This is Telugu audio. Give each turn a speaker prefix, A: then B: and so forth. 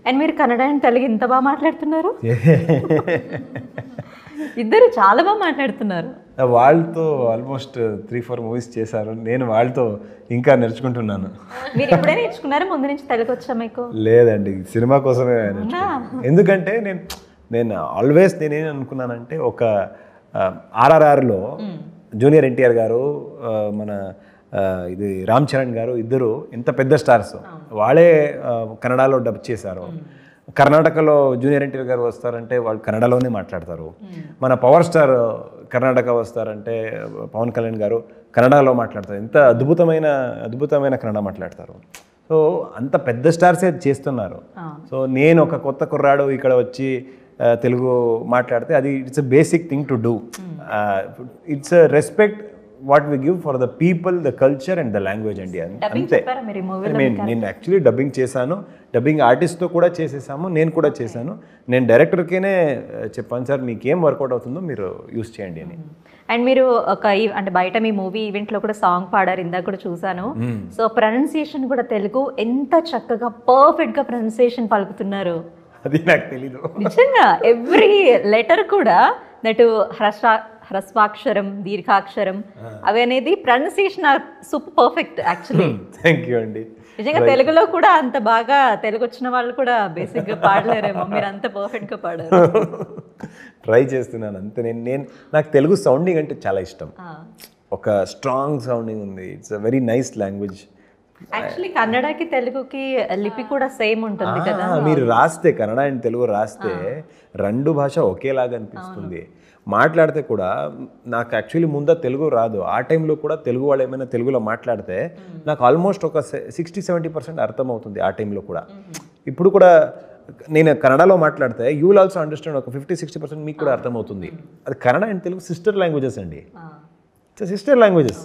A: అండ్ మీరు కన్నడ అండ్ తెలుగు ఇంత బాగా మాట్లాడుతున్నారు. ఇద్దరు చాలా బాగా మాట్లాడుతున్నారు.
B: వాళ్ళతో ఆల్మోస్ట్ 3-4 మూవీస్ చేశారు. నేను వాళ్ళతో ఇంకా నేర్చుకుంటున్నాను.
A: మీరు ఇప్పుడే నేర్చుకున్నారా? ముందు నుంచి తెలుగు వచ్చా మీకు?
B: లేదండి, సినిమా కోసమే ఎందుకంటే నేను ఆల్వేస్ నేనేం అనుకున్నానంటే ఒక RRRలో జూనియర్ ఎన్టీఆర్ గారు, మన ఇది రామ్ చరణ్ గారు ఇద్దరు ఎంత పెద్ద స్టార్స్, వాళ్ళే కన్నడలో డబ్ చేశారు. కర్ణాటకలో జూనియర్ ఎన్టీఆర్ గారు వస్తారంటే వాళ్ళు కన్నడలోనే మాట్లాడతారు. మన పవర్ స్టార్ కర్ణాటక వస్తారంటే పవన్ కళ్యాణ్ గారు కన్నడలో మాట్లాడతారు. ఎంత అద్భుతమైన కన్నడ మాట్లాడతారు. సో అంత పెద్ద స్టార్సే చేస్తున్నారు. సో నేను ఒక కొత్త కుర్రాడు ఇక్కడ వచ్చి తెలుగు మాట్లాడితే అది it's a basic thing to do. It's a respect what we give for the people, the culture and the language అండి. అంతే. నేను యాక్చువల్లీ డబ్బింగ్ చేశాను, డబ్బింగ్ ఆర్టిస్ట్తో కూడా చేసేసాము, నేను కూడా చేశాను. నేను డైరెక్టర్కేనే చెప్పాను, సార్ మీకేం వర్కౌట్ అవుతుందో మీరు యూస్ చేయండి అని.
A: అండ్ మీరు అంటే బయట మీ మూవీ ఈవెంట్లో కూడా సాంగ్ పాడారు, ఇందాక కూడా చూసాను. సో ప్రొనౌన్సియేషన్ కూడా తెలుగు ఎంత చక్కగా పర్ఫెక్ట్గా ప్రొనౌన్సియేషన్ పలుకుతున్నారు.
B: అది నాకు తెలీదు
A: నిజంగా. ఎవ్రీ లెటర్ కూడా దట్ హ్రస్వాక్షరం, దీర్ఘాక్షరం అవి అనేది pronunciation are super perfect actually.
B: Thank you అండి.
A: నిజంగా తెలుగులో కూడా అంత బాగా తెలుగు వచ్చిన వాళ్ళు కూడా బేసిక్గా పాడలేరేమో, మీరు అంత పర్ఫెక్ట్గా పాడారు.
B: ట్రై చేస్తున్నాను అంతే. నాకు తెలుగు సౌండింగ్ అంటే చాలా ఇష్టం. ఒక స్ట్రాంగ్ సౌండింగ్ ఉంది. It's a very nice language.
A: Actually కన్నడకి తెలుగుకి లిపి కూడా సేమ్ ఉంటుంది కదా.
B: మీరు రాస్తే కన్నడ అండ్ తెలుగు రాస్తే రెండు భాష ఒకేలాగా అనిపిస్తుంది. మాట్లాడితే కూడా నాకు యాక్చువల్లీ ముందు తెలుగు రాదు. ఆ టైంలో కూడా తెలుగు వాళ్ళు ఏమైనా తెలుగులో మాట్లాడితే నాకు ఆల్మోస్ట్ ఒక 60-70% అర్థమవుతుంది ఆ టైంలో కూడా. ఇప్పుడు కూడా నేను కన్నడలో మాట్లాడితే యూ విల్ ఆల్సో అండర్స్టాండ్. ఒక 50-60% మీకు కూడా అర్థమవుతుంది. అది Kannada and Telugu sister languages అండి. Sister languages.